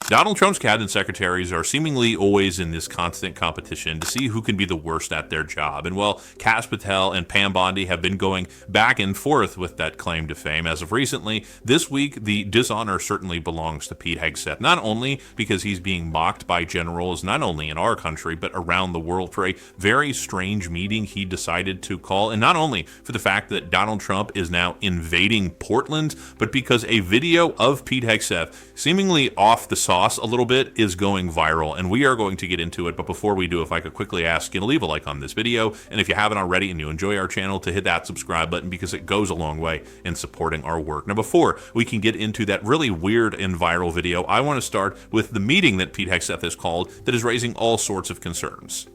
Donald Trump's cabinet secretaries are seemingly always in this constant competition to see who can be the worst at their job. And while Kash Patel and Pam Bondi have been going back and forth with that claim to fame as of recently, this week the dishonor certainly belongs to Pete Hegseth, not only because he's being mocked by generals not only in our country but around the world for a very strange meeting he decided to call, and not only for the fact that Donald Trump is now invading Portland, but because a video of Pete Hegseth seemingly off the sauce a little bit is going viral, and we are going to get into it. But before we do, if I could quickly ask you to leave a like on this video, and if you haven't already and you enjoy our channel, to hit that subscribe button, because it goes a long way in supporting our work. Now, before we can get into that really weird and viral video, I want to start with the meeting that Pete Hegseth has called that is raising all sorts of concerns.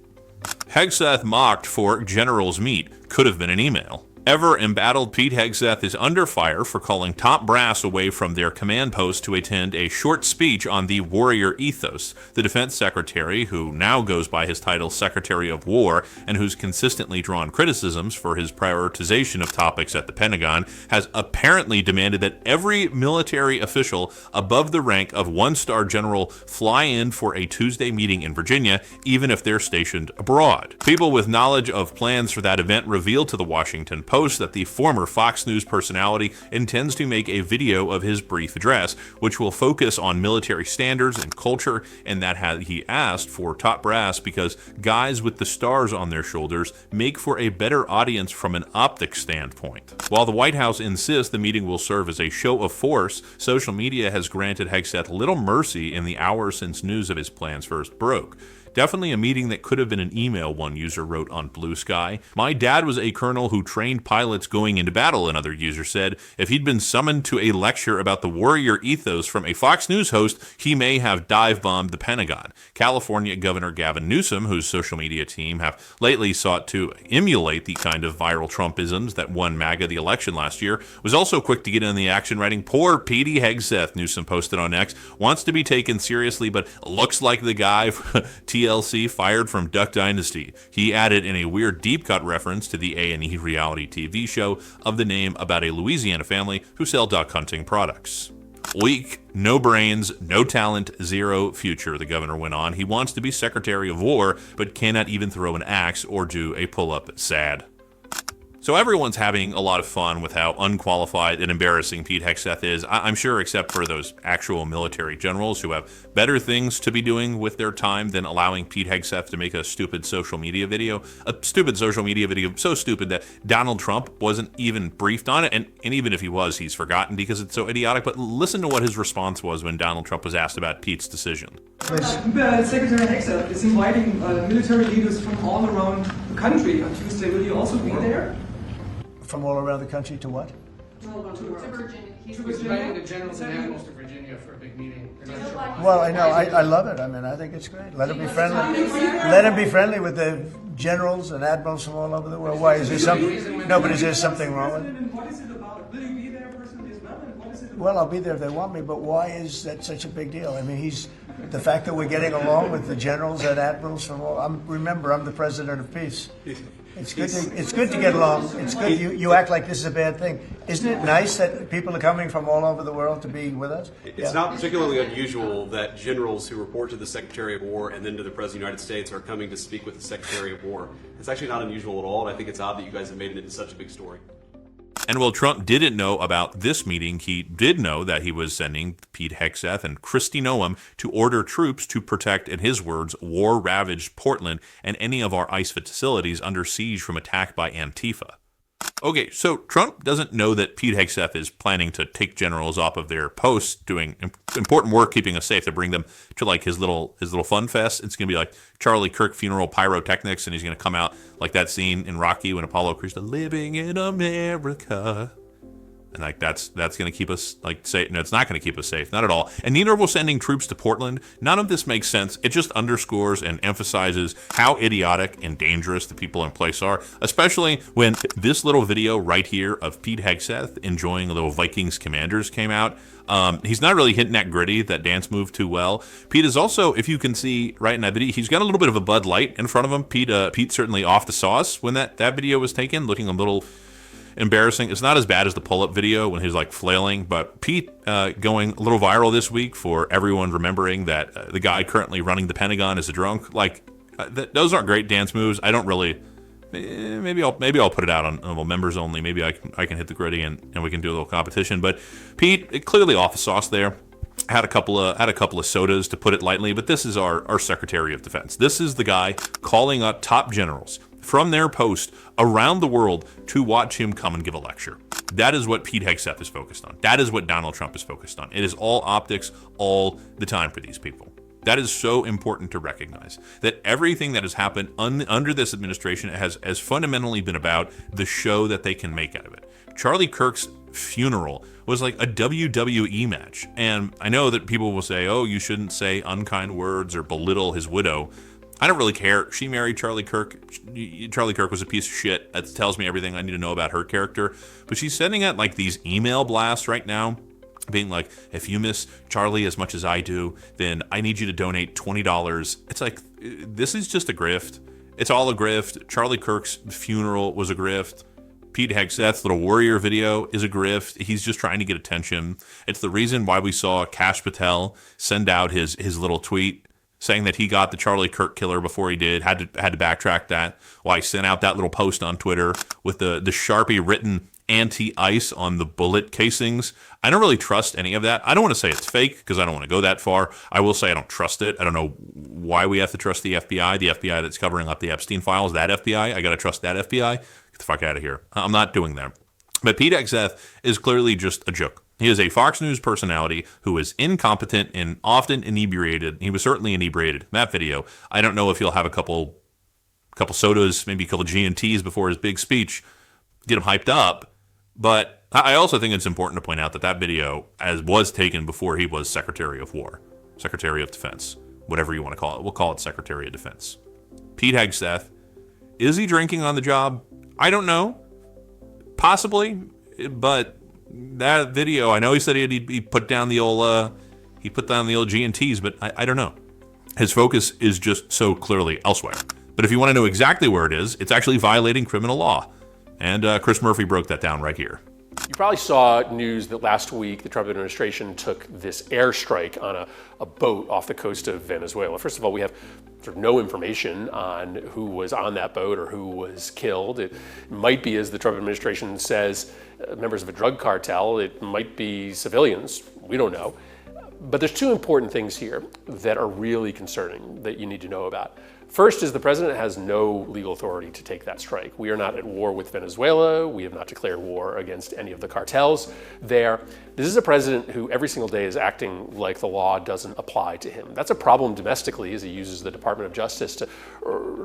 Hegseth mocked for generals meet. Could have been an email. Ever embattled Pete Hegseth is under fire for calling top brass away from their command post to attend a short speech on the warrior ethos. The defense secretary, who now goes by his title Secretary of War and who's consistently drawn criticisms for his prioritization of topics at the Pentagon, has apparently demanded that every military official above the rank of one-star general fly in for a Tuesday meeting in Virginia, even if they're stationed abroad. People with knowledge of plans for that event revealed to the Washington Post that the former Fox News personality intends to make a video of his brief address, which will focus on military standards and culture, and that he asked for top brass because guys with the stars on their shoulders make for a better audience from an optics standpoint. While the White House insists the meeting will serve as a show of force, social media has granted Hegseth little mercy in the hours since news of his plans first broke. Definitely a meeting that could have been an email, one user wrote on Blue Sky. My dad was a colonel who trained pilots going into battle, another user said. If he'd been summoned to a lecture about the warrior ethos from a Fox News host, he may have dive-bombed the Pentagon. California Governor Gavin Newsom, whose social media team have lately sought to emulate the kind of viral Trumpisms that won MAGA the election last year, was also quick to get in the action, writing, "Poor Pete Hegseth," Newsom posted on X, "wants to be taken seriously, but looks like the guy TLC fired from Duck Dynasty." He added in a weird deep cut reference to the A&E reality TV show of the name about a Louisiana family who sell duck hunting products. Weak, no brains, no talent, zero future, the governor went on. He wants to be Secretary of War, but cannot even throw an axe or do a pull-up. Sad. So everyone's having a lot of fun with how unqualified and embarrassing Pete Hegseth is, I'm sure, except for those actual military generals who have better things to be doing with their time than allowing Pete Hegseth to make a stupid social media video. A stupid social media video so stupid that Donald Trump wasn't even briefed on it, and even if he was, he's forgotten because it's so idiotic. But listen to what his response was when Donald Trump was asked about Pete's decision. Secretary Hegseth is inviting military leaders from all around the country on Tuesday. Will you also be there? From all around the country to what? To Virginia. He's inviting the generals and admirals to Virginia for a big meeting. Well, I know. I love it. I mean, I think it's great. Let him be friendly. Let him be friendly with the generals and admirals from all over the world. Why? Is there something? No, but is there something wrong with it? What is it about? Will you be there personally as well? And what is it about? Well, I'll be there if they want me, but why is that such a big deal? I mean, the fact that we're getting along with the generals and admirals from all. Remember, I'm the president of peace. It's good to get along. It's good. You act like this is a bad thing. Isn't it nice that people are coming from all over the world to be with us? It's not particularly unusual that generals who report to the Secretary of War and then to the President of the United States are coming to speak with the Secretary of War. It's actually not unusual at all, and I think it's odd that you guys have made it into such a big story. And while Trump didn't know about this meeting, he did know that he was sending Pete Hegseth and Kristi Noem to order troops to protect, in his words, war-ravaged Portland and any of our ICE facilities under siege from attack by Antifa. Okay, so Trump doesn't know that Pete Hegseth is planning to take generals off of their posts doing important work, keeping us safe, to bring them to like his little fun fest. It's going to be like Charlie Kirk funeral pyrotechnics, and he's going to come out like that scene in Rocky when Apollo Creed's "Living in America." And like that's going to keep us like safe. No, it's not going to keep us safe, not at all. And neither will sending troops to Portland. None of this makes sense. It just underscores and emphasizes how idiotic and dangerous the people in place are, especially when this little video right here of Pete Hegseth enjoying a little Vikings Commanders came out. He's not really hitting that gritty, that dance move too well. Pete is also, if you can see right in that video, he's got a little bit of a Bud Light in front of him. Pete certainly off the sauce when that video was taken, looking a little embarrassing. It's not as bad as the pull-up video when he's like flailing, but Pete going a little viral this week for everyone remembering that the guy currently running the Pentagon is a drunk. Like, those aren't great dance moves. I don't really. Maybe I'll put it out on members only. Maybe I can hit the gritty and we can do a little competition. But Pete, clearly off the sauce there. Had a couple of sodas, to put it lightly, but this is our Secretary of Defense. This is the guy calling up top generals from their post around the world to watch him come and give a lecture. That is what Pete Hegseth is focused on. That is what Donald Trump is focused on. It is all optics all the time for these people. That is so important to recognize, that everything that has happened under this administration has fundamentally been about the show that they can make out of it. Charlie Kirk's funeral was like a WWE match. And I know that people will say, oh, you shouldn't say unkind words or belittle his widow. I don't really care. She married Charlie Kirk. Charlie Kirk was a piece of shit. That tells me everything I need to know about her character. But she's sending out like these email blasts right now, being like, if you miss Charlie as much as I do, then I need you to donate $20. It's like, this is just a grift. It's all a grift. Charlie Kirk's funeral was a grift. Pete Hegseth's little warrior video is a grift. He's just trying to get attention. It's the reason why we saw Kash Patel send out his little tweet saying that he got the Charlie Kirk killer before he did. Had to backtrack that. Why he sent out that little post on Twitter with the Sharpie written anti-ice on the bullet casings. I don't really trust any of that. I don't want to say it's fake because I don't want to go that far. I will say I don't trust it. I don't know why we have to trust the FBI that's covering up the Epstein files. That FBI, I got to trust that FBI. Get the fuck out of here. I'm not doing that. But Pete Hegseth is clearly just a joke. He is a Fox News personality who is incompetent and often inebriated. He was certainly inebriated in that video. I don't know if he'll have a couple sodas, maybe a couple G&Ts before his big speech, get him hyped up. But I also think it's important to point out that video was taken before he was Secretary of War, Secretary of Defense, whatever you want to call it. We'll call it Secretary of Defense. Pete Hegseth, is he drinking on the job? I don't know. Possibly, but that video, I know he said he put down the old G&Ts, but I don't know. His focus is just so clearly elsewhere. But if you want to know exactly where it is, it's actually violating criminal law. And Chris Murphy broke that down right here. You probably saw news that last week the Trump administration took this airstrike on a boat off the coast of Venezuela. First of all, we have sort of no information on who was on that boat or who was killed. It might be, as the Trump administration says, members of a drug cartel. It might be civilians. We don't know. But there's two important things here that are really concerning that you need to know about. First is the president has no legal authority to take that strike. We are not at war with Venezuela. We have not declared war against any of the cartels there. This is a president who every single day is acting like the law doesn't apply to him. That's a problem domestically as he uses the Department of Justice to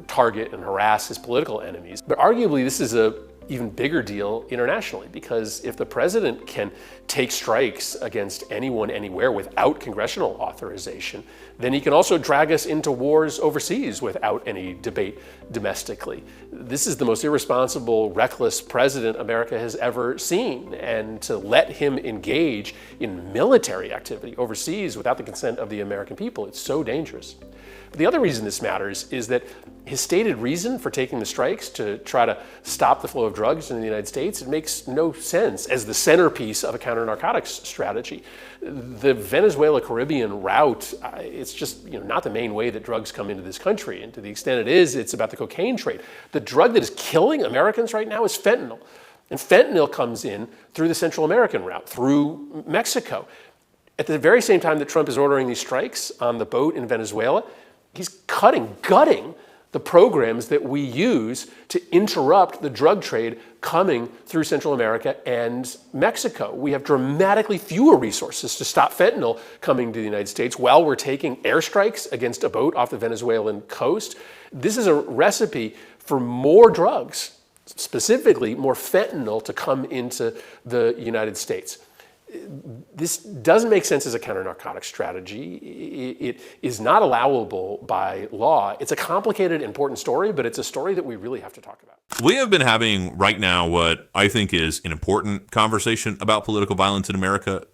target and harass his political enemies. But arguably this is a even bigger deal internationally, because if the president can take strikes against anyone, anywhere without congressional authorization, then he can also drag us into wars overseas without any debate domestically. This is the most irresponsible, reckless president America has ever seen, and to let him engage in military activity overseas without the consent of the American people, it's so dangerous. But the other reason this matters is that his stated reason for taking the strikes to try to stop the flow of drugs in the United States, it makes no sense as the centerpiece of a counter-narcotics strategy. The Venezuela-Caribbean route, it's just not the main way that drugs come into this country. And to the extent it is, it's about the cocaine trade. The drug that is killing Americans right now is fentanyl. And fentanyl comes in through the Central American route, through Mexico. At the very same time that Trump is ordering these strikes on the boat in Venezuela, he's gutting the programs that we use to interrupt the drug trade coming through Central America and Mexico. We have dramatically fewer resources to stop fentanyl coming to the United States while we're taking airstrikes against a boat off the Venezuelan coast. This is a recipe for more drugs, specifically more fentanyl, to come into the United States. This doesn't make sense as a counter-narcotics strategy. It is not allowable by law. It's a complicated, important story, but it's a story that we really have to talk about. We have been having right now what I think is an important conversation about political violence in America.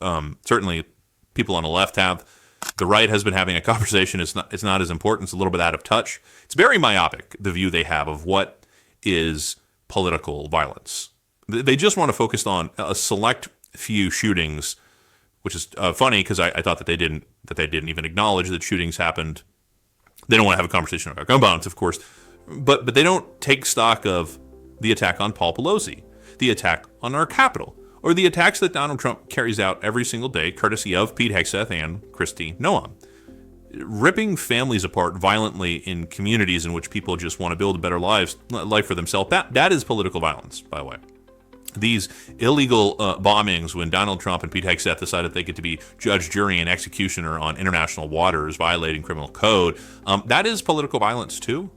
Certainly people on the left have. The right has been having a conversation. It's not as important. It's a little bit out of touch. It's very myopic, the view they have of what is political violence. They just want to focus on a select few shootings, which is funny because I thought that they didn't even acknowledge that shootings happened. They don't want to have a conversation about gun violence, of course, but they don't take stock of the attack on Paul Pelosi, the attack on our Capitol, or the attacks that Donald Trump carries out every single day, courtesy of Pete Hegseth and Kristi Noem. Ripping families apart violently in communities in which people just want to build a better life for themselves, that is political violence, by the way. These illegal bombings when Donald Trump and Pete Hegseth decided they get to be judge, jury, and executioner on international waters, violating criminal code, that is political violence too.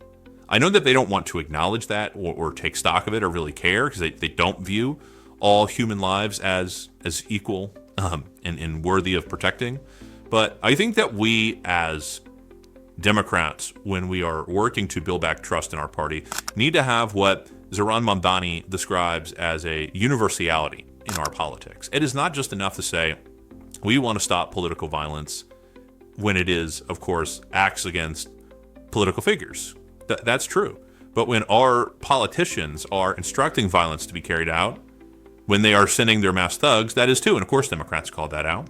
I know that they don't want to acknowledge that or take stock of it or really care because they don't view all human lives as equal and worthy of protecting. But I think that we as Democrats, when we are working to build back trust in our party, need to have what Zohran Mamdani describes as a universality in our politics. It is not just enough to say we want to stop political violence when it is, of course, acts against political figures. That's true. But when our politicians are instructing violence to be carried out, when they are sending their mass thugs, that is too. And of course, Democrats called that out.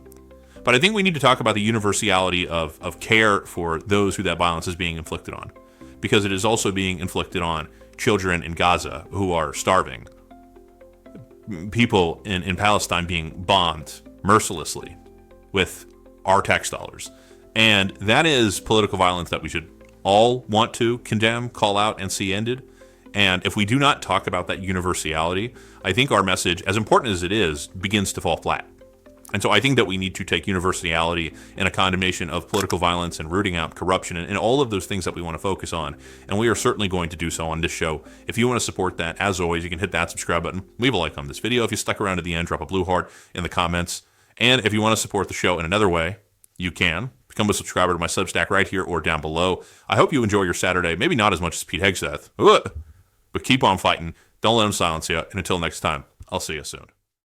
But I think we need to talk about the universality of care for those who that violence is being inflicted on, because it is also being inflicted on children in Gaza who are starving, people in Palestine being bombed mercilessly with our tax dollars. And that is political violence that we should all want to condemn, call out, and see ended. And if we do not talk about that universality, I think our message, as important as it is, begins to fall flat. And so I think that we need to take universality and a condemnation of political violence and rooting out corruption and all of those things that we want to focus on. And we are certainly going to do so on this show. If you want to support that, as always, you can hit that subscribe button, leave a like on this video. If you stuck around to the end, drop a blue heart in the comments. And if you want to support the show in another way, you can. Become a subscriber to my Substack right here or down below. I hope you enjoy your Saturday. Maybe not as much as Pete Hegseth, but keep on fighting. Don't let him silence you. And until next time, I'll see you soon.